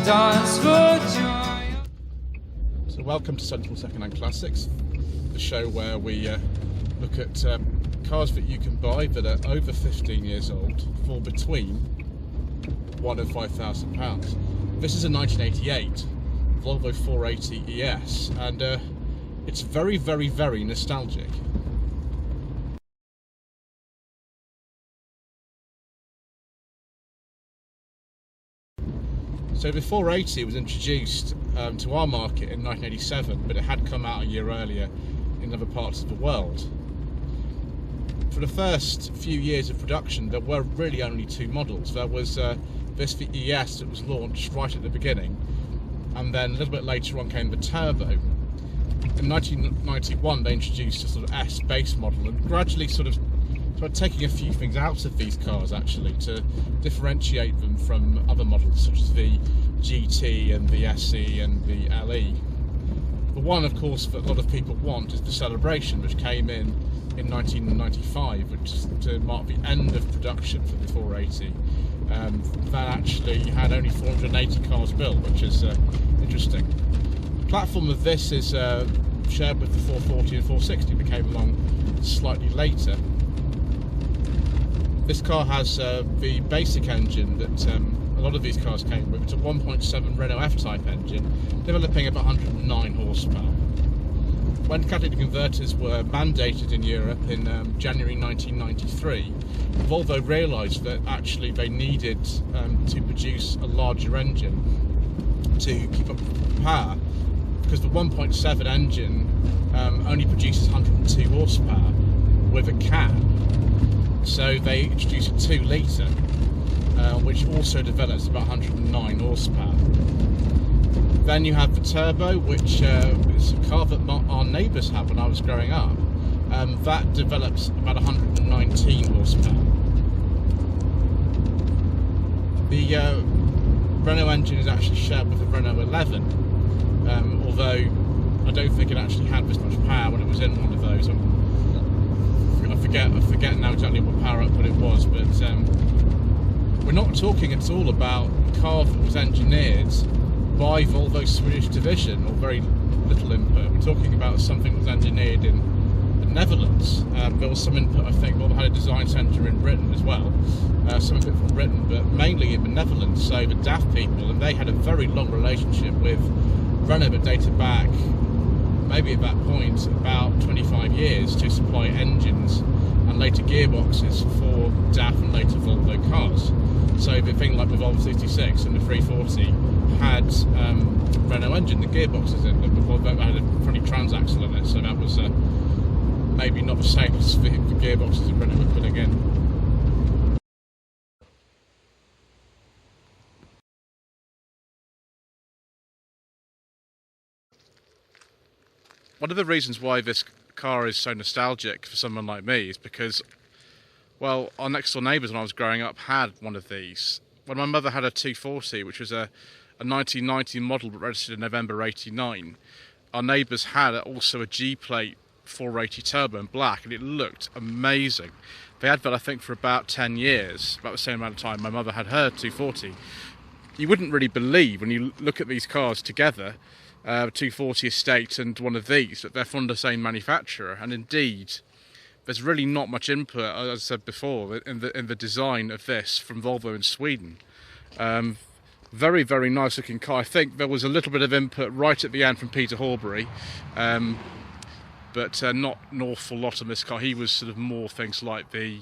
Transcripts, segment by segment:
dance for joy. So welcome to Sensible Secondhand Classics, the show where we look at cars that you can buy that are over 15 years old for between £1,000 and £5,000. This is a 1988 Volvo 480 ES, and it's very, very, very nostalgic. So the 480 was introduced to our market in 1987, but it had come out a year earlier in other parts of the world. For the first few years of production, there were really only two models. There was this the ES that was launched right at the beginning, and then a little bit later on came the Turbo. In 1991 they introduced a sort of S base model, and gradually sort of taking a few things out of these cars actually to differentiate them from other models such as the GT and the SE and the LE. The one, of course, that a lot of people want is the Celebration, which came in 1995, which is to mark the end of production for the 480. That actually had only 480 cars built, which is interesting. The platform of this is shared with the 440 and 460, that came along slightly later. This car has the basic engine that a lot of these cars came with. It's a 1.7 Renault F-Type engine, developing about 109 horsepower. When catalytic converters were mandated in Europe in January 1993, Volvo realised that actually they needed to produce a larger engine to keep up with the power, because the 1.7 engine only produces 102 horsepower with a cab. So they introduced a 2 litre, which also develops about 109 horsepower. Then you have the Turbo, which is a car that our neighbours had when I was growing up. That develops about 119 horsepower. The Renault engine is actually shared with the Renault 11, although I don't think it actually had this much power when it was in one of those. I forget now exactly what power output it was, but we're not talking at all about a car that was engineered by Volvo's Swedish division, or very little input. We're talking about something that was engineered in the Netherlands. There was some input, I think. Volvo had a design centre in Britain as well, some input from Britain, but mainly in the Netherlands. So the DAF people, and they had a very long relationship with Renault that dated back, maybe at that point, about 25 years, to supply engines and later gearboxes for DAF and later Volvo cars. So the thing like the Volvo 66 and the 340 had Renault engine, the gearboxes in them, before that had a funny transaxle in it, so that was maybe not the same as the gearboxes that Renault were putting in. One of the reasons why this car is so nostalgic for someone like me is because, well, our next door neighbours when I was growing up had one of these. When my mother had a 240, which was a 1990 model but registered in November '89, our neighbours had also a G-plate 480 Turbo in black, and it looked amazing. They had that, I think, for about 10 years, about the same amount of time my mother had her 240. You wouldn't really believe, when you look at these cars together, 240 Estate and one of these, that they're from the same manufacturer. And indeed, there's really not much input, as I said before, in the design of this from Volvo in Sweden. Very, very nice looking car. I think there was a little bit of input right at the end from Peter Horbury, but not an awful lot on this car. He was sort of more things like the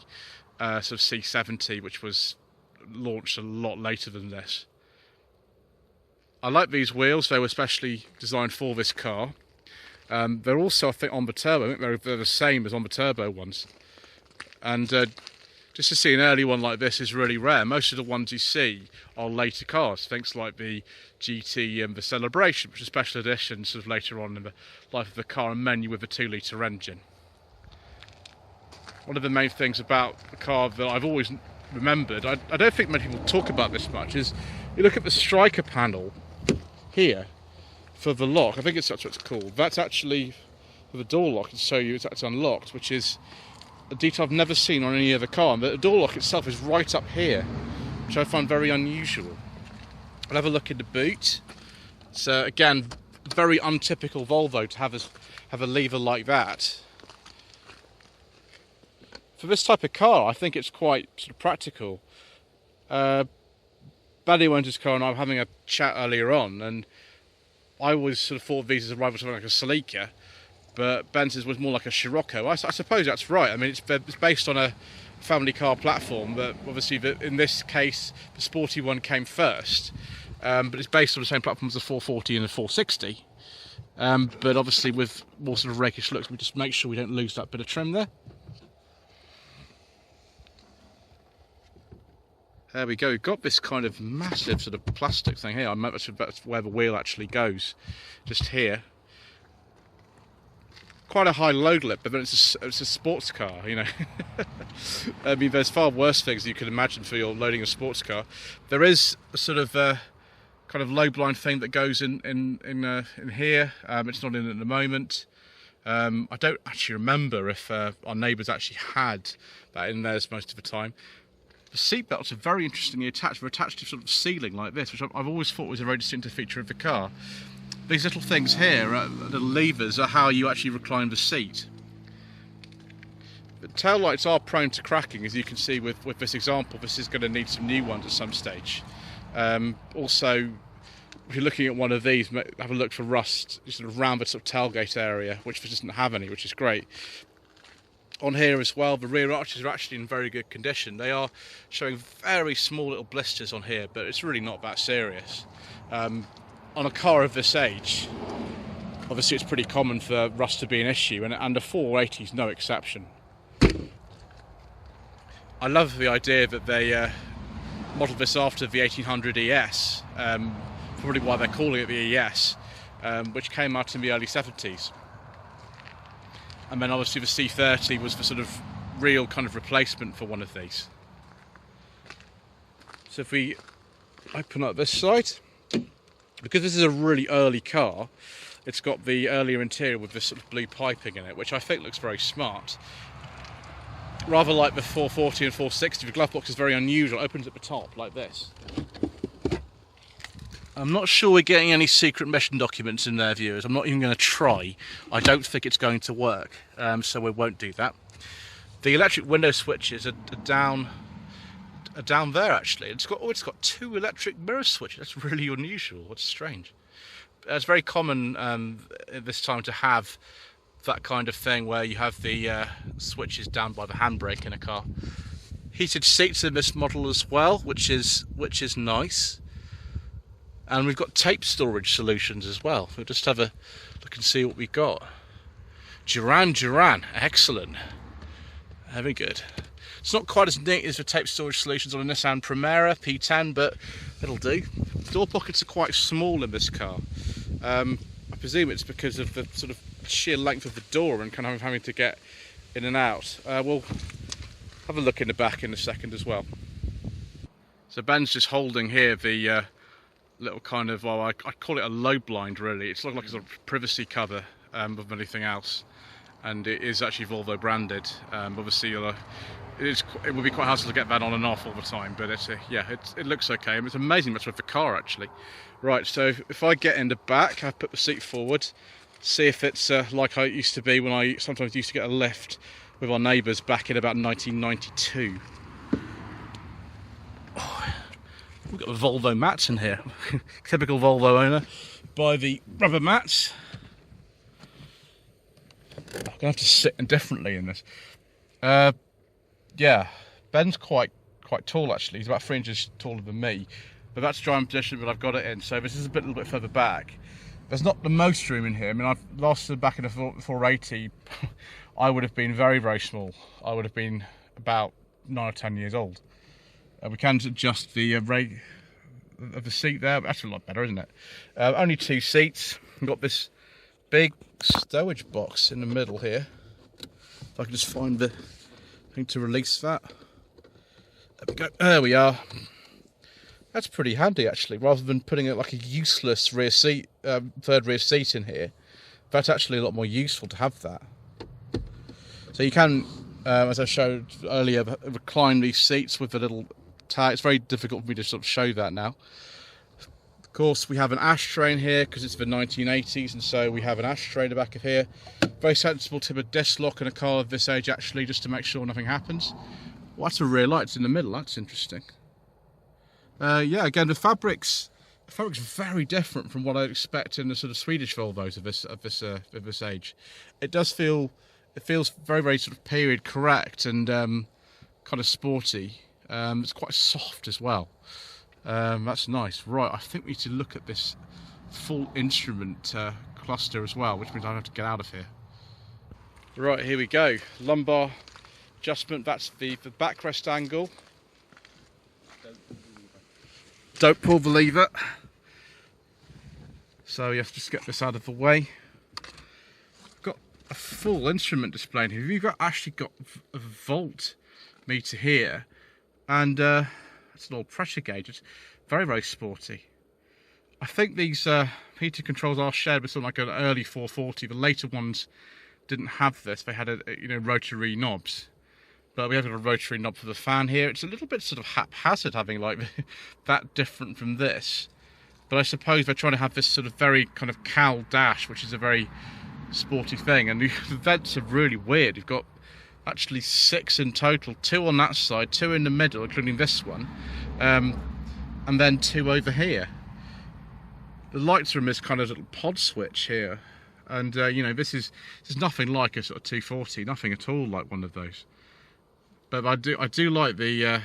sort of C70, which was launched a lot later than this. I like these wheels. They were especially designed for this car. They're also, I think, on the Turbo. I think they're the same as on the Turbo ones. And just to see an early one like this is really rare. Most of the ones you see are later cars, things like the GT and the Celebration, which are special editions sort of later on in the life of the car, and many with a 2 litre engine. One of the main things about the car that I've always remembered, I don't think many people talk about this much, is you look at the striker panel here for the lock. I think that's what it's called. That's actually for the door lock, to show you it's unlocked, which is a detail I've never seen on any other car. And the door lock itself is right up here, which I find very unusual. I'll have a look in the boot. So again, very untypical Volvo to have a lever like that. For this type of car, I think it's quite sort of practical. Buddy owned his car and I were having a chat earlier on, and I always sort of thought these as a rival to something like a Celica, but Benz's was more like a Scirocco. I suppose that's right. I mean, it's based on a family car platform, but obviously in this case the sporty one came first. But it's based on the same platform as the 440 and the 460. But obviously with more sort of rakish looks, we just make sure we don't lose that bit of trim there. There we go, we've got this kind of massive sort of plastic thing here. I'm not sure that's where the wheel actually goes, just here. Quite a high load lip, but then it's a sports car, you know. I mean, there's far worse things you could imagine for your loading a sports car. There is a sort of kind of low blind thing that goes in here. It's not in at the moment. I don't actually remember if our neighbours actually had that in theirs most of the time. The seat belts are very interestingly attached. They're attached to sort of ceiling like this, which I've always thought was a very distinctive feature of the car. These little things here, the levers, are how you actually recline the seat. The tail lights are prone to cracking, as you can see with this example. This is going to need some new ones at some stage. Also, if you're looking at one of these, have a look for rust sort of around the sort of tailgate area, which this doesn't have any, which is great. On here as well, the rear arches are actually in very good condition. They are showing very small little blisters on here, but it's really not that serious. On a car of this age, obviously it's pretty common for rust to be an issue, and the 480 is no exception. I love the idea that they modelled this after the 1800 ES, probably why they're calling it the ES, which came out in the early 70s. And then obviously the C30 was the sort of real kind of replacement for one of these. So if we open up this side, because this is a really early car, it's got the earlier interior with this sort of blue piping in it, which I think looks very smart. Rather like the 440 and 460, the glove box is very unusual. It opens at the top like this. I'm not sure we're getting any secret mission documents in there, viewers. I'm not even going to try. I don't think it's going to work, so we won't do that. The electric window switches are down there actually. It's got two electric mirror switches. That's really unusual. It's strange. It's very common at this time to have that kind of thing where you have the switches down by the handbrake in a car. Heated seats in this model as well, which is nice. And we've got tape storage solutions as well. We'll just have a look and see what we've got. Duran, excellent. Very good. It's not quite as neat as the tape storage solutions on a Nissan Primera P10, but it'll do. Door pockets are quite small in this car. I presume it's because of the sort of sheer length of the door and kind of having to get in and out. We'll have a look in the back in a second as well. So Ben's just holding here the little kind of, well, I'd call it a low blind really. It's like a sort of privacy cover of anything else, and it is actually Volvo branded. Obviously it would be quite hard to get that on and off all the time, but it looks okay. And it's amazing much with the car actually. Right, so if I get in the back, I put the seat forward, see if it's like I used to be when I sometimes used to get a lift with our neighbours back in about 1992. We've got the Volvo mats in here. Typical Volvo owner. Buy the rubber mats. I'm going to have to sit indifferently in this. Yeah, Ben's quite tall actually. He's about 3 inches taller than me. But that's driving position that I've got it in. So this is a little bit further back. There's not the most room in here. I mean, I've lost back in the 480. I would have been very, very small. I would have been about 9 or 10 years old. We can adjust the rate of the seat there. That's a lot better, isn't it? Only 2 seats. We've got this big stowage box in the middle here. If I can just find the thing to release that. There we go. There we are. That's pretty handy actually. Rather than putting it like a useless rear seat, third rear seat in here, that's actually a lot more useful to have that. So you can, as I showed earlier, recline these seats with the little tag. It's very difficult for me to sort of show that now. Of course, we have an ashtray in here because it's the 1980s, and so we have an ashtray in the back of here. Very sensible tip of disc lock in a car of this age, actually, just to make sure nothing happens. Well, that's a rear light. It's in the middle. That's interesting. Yeah, again, the fabric's very different from what I'd expect in the sort of Swedish Volvos of this age. It feels very, very sort of period correct and kind of sporty. It's quite soft as well. That's nice. Right, I think we need to look at this full instrument cluster as well, which means I have to get out of here. Right, here we go. Lumbar adjustment. That's the backrest angle. Don't pull the lever. So you have to just get this out of the way. Got a full instrument display in here. You've actually got a voltmeter here, and it's an old pressure gauge. It's very, very sporty. I think these heater controls are shared with something like an early 440. The later ones didn't have this. They had rotary knobs. But we have got a rotary knob for the fan here. It's a little bit sort of haphazard having like that different from this. But I suppose they're trying to have this sort of very kind of Cal dash, which is a very sporty thing. And the vents are really weird. You've got actually 6 in total, 2 on that side, 2 in the middle, including this one, and then 2 over here. The lights are in this kind of little pod switch here, and this is nothing like a sort of 240, nothing at all like one of those. But I do like the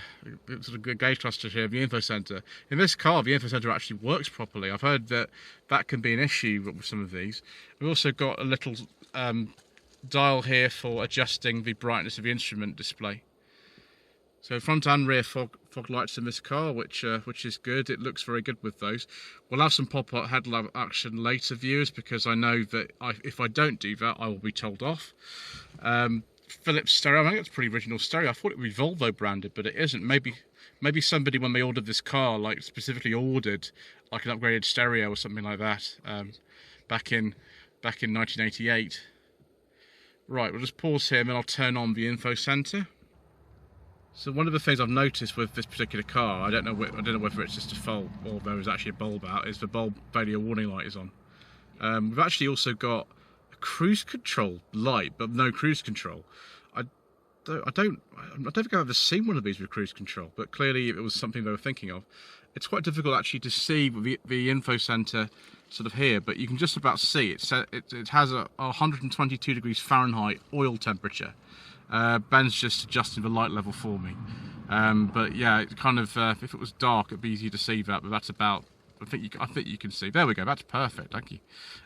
sort of gauge cluster here, the info center. In this car, the info center actually works properly. I've heard that can be an issue with some of these. We've also got a little dial here for adjusting the brightness of the instrument display. So front and rear fog lights in this car, which is good. It looks very good with those. We'll have some pop-up headlamp action later, viewers, because I know that if I don't do that, I will be told off. Philips stereo. I think it's pretty original stereo. I thought it would be Volvo branded, but it isn't. Maybe somebody, when they ordered this car, like specifically ordered like an upgraded stereo or something like that back in 1988. Right, we'll just pause here and then I'll turn on the info center. So one of the things I've noticed with this particular car, I don't know whether it's just a fault or there is actually a bulb out, is the bulb failure warning light is on. We've actually also got a cruise control light, but no cruise control. I don't think I've ever seen one of these with cruise control, but clearly it was something they were thinking of. It's quite difficult actually to see the info center sort of here, but you can just about see it. It has a 122 degrees Fahrenheit oil temperature. Ben's just adjusting the light level for me. But yeah, it's kind of if it was dark, it'd be easy to see that. But that's about. I think you can see. There we go. That's perfect. Thank you.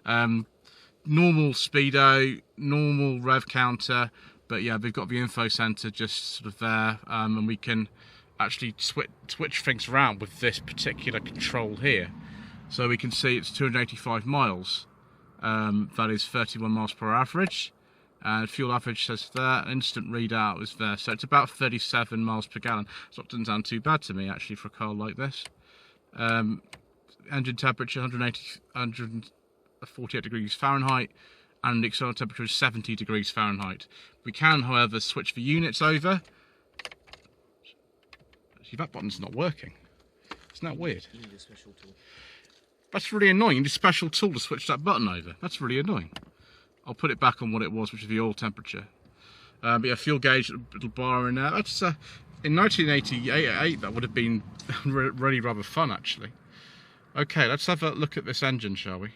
Normal speedo, normal rev counter. But yeah, we've got the info center just sort of there, and we can actually switch things around with this particular control here. So we can see it's 285 miles. That is 31 miles per hour average. And fuel average says there, instant readout is there, so it's about 37 miles per gallon. So it doesn't sound too bad to me actually for a car like this. Engine temperature 148 degrees Fahrenheit, and the external temperature is 70 degrees Fahrenheit. We can, however, switch the units over. Actually, that button's not working. Isn't that weird? You need a special tool. That's really annoying. You need a special tool to switch that button over. That's really annoying. I'll put it back on what it was, which is the oil temperature. But yeah, fuel gauge, little bar in there. That's in 1988. That would have been really rather fun, actually. Okay, let's have a look at this engine, shall we?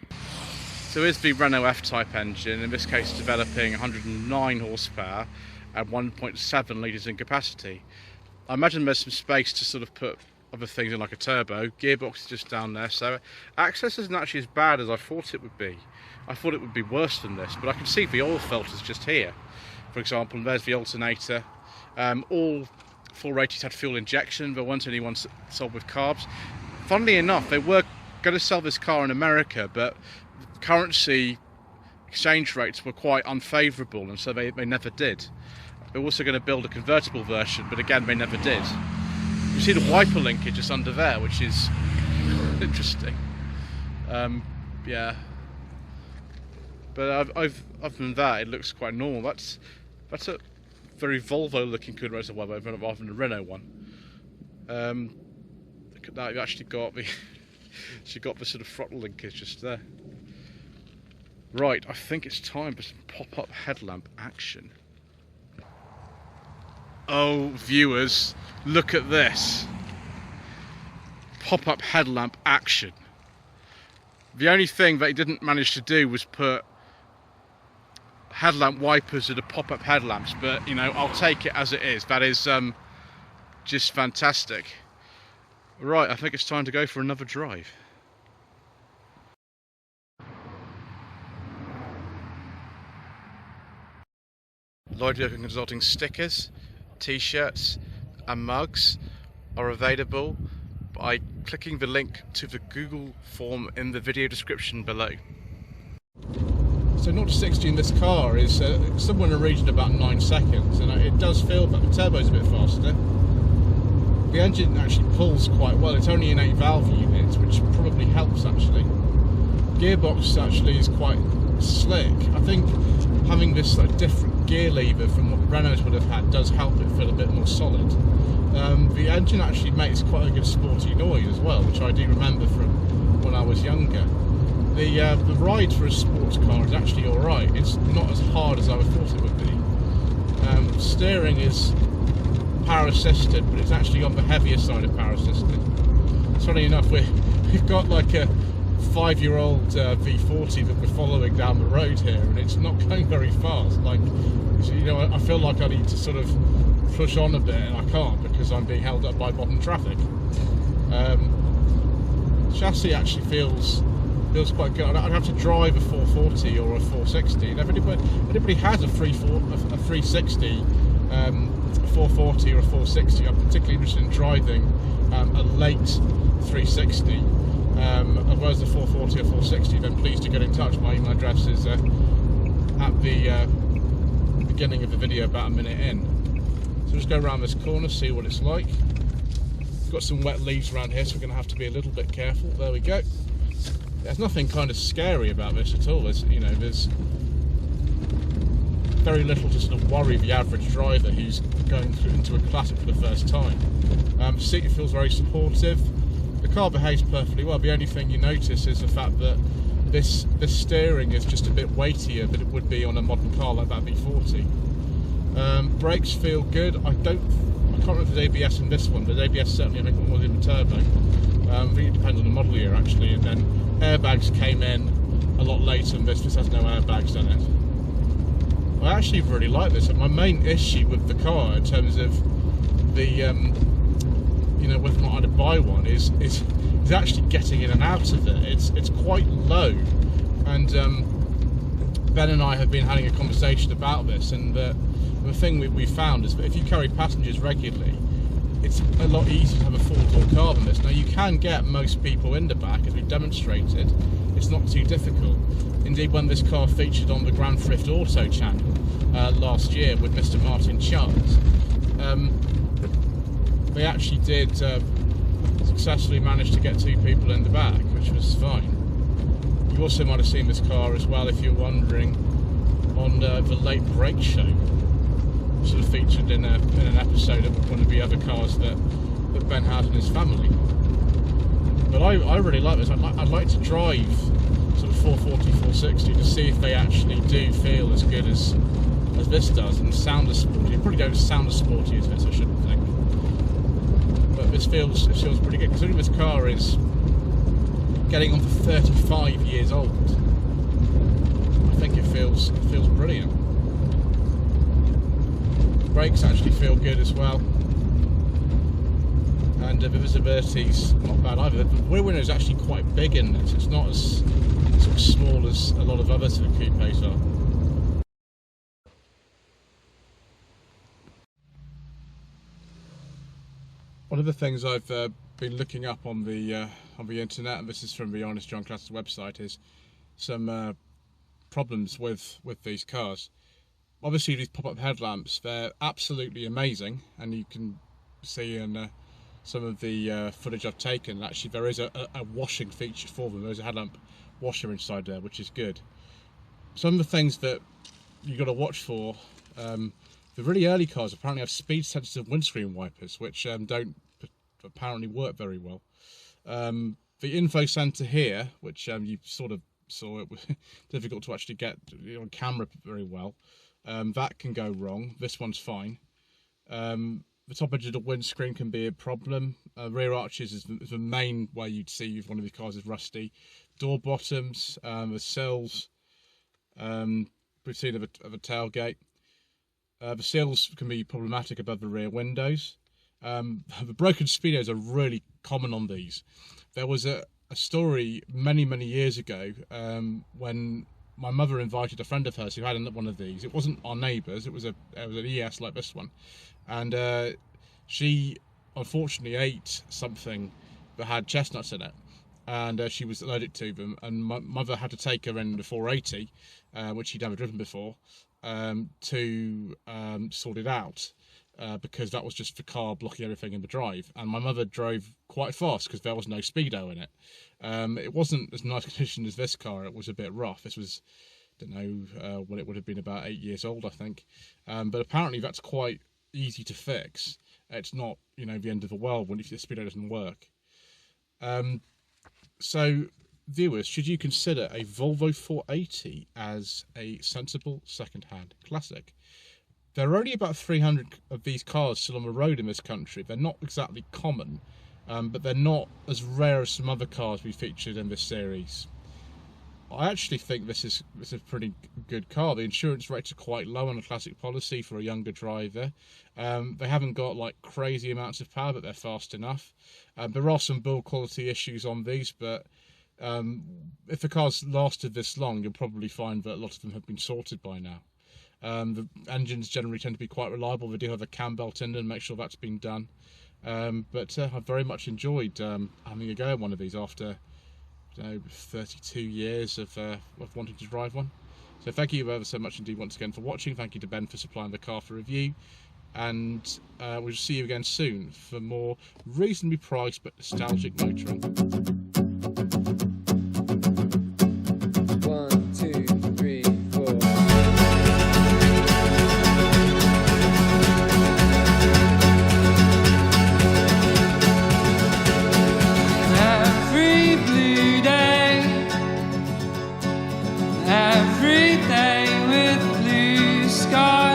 So here's the Renault F-Type engine. In this case, developing 109 horsepower and 1.7 litres in capacity. I imagine there's some space to sort of put other things in, like a turbo. Gearbox is just down there, so access isn't actually as bad as I thought it would be. I thought it would be worse than this, but I can see the oil filters just here, for example, and there's the alternator. All 480s had fuel injection. There weren't any ones sold with carbs. Funnily enough, they were going to sell this car in America, but currency exchange rates were quite unfavourable, and so they never did. They're also going to build a convertible version, but again, they never did. You see the wiper linkage just under there, which is interesting. Yeah. But other than that, it looks quite normal. That's a very Volvo-looking Kuhn Reservoir rather than a Renault one. Look at that, you've actually got the She got the sort of throttle linkage just there. Right, I think it's time for some pop-up headlamp action. Oh, viewers, look at this. Pop-up headlamp action. The only thing that he didn't manage to do was put headlamp wipers are the pop-up headlamps, but you know, I'll take it as it is. That is just fantastic. Right, I think it's time to go for another drive. Lloyd Vehicle Consulting stickers, t-shirts and mugs are available by clicking the link to the Google form in the video description below. So 0 to 60 in this car is somewhere in the region of about 9 seconds, and it does feel that the turbo's a bit faster. The engine actually pulls quite well. It's only an 8-valve unit, which probably helps actually. Gearbox actually is quite slick. I think having this different gear lever from what Renault's would have had does help it feel a bit more solid. The engine actually makes quite a good sporty noise as well, which I do remember from when I was younger. The ride for a sports car is actually alright. It's not as hard as I would thought it would be. Steering is power assisted, but it's actually on the heavier side of power assisted. Funny enough, we've got like a 5-year-old V40 that we're following down the road here, and it's not going very fast. Like, you know, I feel like I need to sort of push on a bit, and I can't because I'm being held up by modern traffic. Chassis actually feels quite good. I'd have to drive a 440 or a 460. And if anybody has a 360, 440 or a 460, I'm particularly interested in driving a late 360. As well as the 440 or 460, then please do get in touch. My email address is at the beginning of the video, about a minute in. So just go around this corner, see what it's like. We've got some wet leaves around here, so we're going to have to be a little bit careful. There we go. There's nothing kind of scary about this at all. There's very little to sort of worry the average driver who's going into a Classic for the first time. Seat feels very supportive. The car behaves perfectly well. The only thing you notice is the fact that this steering is just a bit weightier than it would be on a modern car like that V40. Brakes feel good. I can't remember if there's ABS in this one, but ABS certainly I think was in the turbo. I think it depends on the model year actually, and then airbags came in a lot later than this. This has no airbags in it. I actually really like this. My main issue with the car in terms of the you know, whether or not I'd buy one is actually getting in and out of it. It's quite low, and Ben and I have been having a conversation about this, and the thing we found is that if you carry passengers regularly, it's a lot easier to have a 4-door car than this. Now you can get most people in the back, as we've demonstrated. It's not too difficult. Indeed, when this car featured on the Grand Thrift Auto channel last year with Mr. Martin Charles, they actually did successfully manage to get 2 people in the back, which was fine. You also might have seen this car as well, if you're wondering, on the Late Break Show, sort of featured in an episode of one of the other cars that Ben had in his family. But I really like this. I'd like to drive sort of 440, 460 to see if they actually do feel as good as this does and sound as sporty. It probably don't sound as sporty as this, I shouldn't think. But this feels pretty good, considering this car is getting on for 35 years old. I think it feels brilliant. Brakes actually feel good as well, and the visibility's not bad either. The rear window is actually quite big in this. It's not as sort of small as a lot of other sort of coupes are. One of the things I've been looking up on the internet, and this is from the Honest John Classics website, is some problems with these cars. Obviously these pop-up headlamps, they're absolutely amazing, and you can see in some of the footage I've taken, actually there is a washing feature for them. There's a headlamp washer inside there, which is good. Some of the things that you've got to watch for, the really early cars apparently have speed sensitive windscreen wipers, which don't apparently work very well. The info centre here, which you sort of saw, it was difficult to actually get on camera very well. That can go wrong. This one's fine. The top edge of the windscreen can be a problem. Rear arches is the main way you'd see if one of these cars is rusty. Door bottoms, the sills. We've seen of a tailgate. The seals can be problematic above the rear windows. The broken speedos are really common on these. There was a story many years ago when my mother invited a friend of hers who had one of these. It wasn't our neighbours, it was an ES like this one, and she unfortunately ate something that had chestnuts in it, and she was allergic to them, and my mother had to take her in the 480, which she'd never driven before, to sort it out. Because that was just the car blocking everything in the drive, and my mother drove quite fast because there was no speedo in it. It wasn't as nice condition as this car. It was a bit rough. This was, I don't know, when it would have been about 8 years old, I think. But apparently that's quite easy to fix. It's not, the end of the world when if the speedo doesn't work. So viewers, should you consider a Volvo 480 as a sensible second-hand classic? There are only about 300 of these cars still on the road in this country. They're not exactly common, but they're not as rare as some other cars we featured in this series. I actually think this is a pretty good car. The insurance rates are quite low on a classic policy for a younger driver. They haven't got like crazy amounts of power, but they're fast enough. There are some build quality issues on these, but if the car's lasted this long, you'll probably find that a lot of them have been sorted by now. The engines generally tend to be quite reliable. They do have a cam belt in them, make sure that's been done. But I've very much enjoyed having a go at one of these after 32 years of wanting to drive one. So thank you ever so much indeed once again for watching. Thank you to Ben for supplying the car for review, and we'll see you again soon for more reasonably priced but nostalgic motoring. 1, 2, 3, 4. Every blue day, every day with blue skies.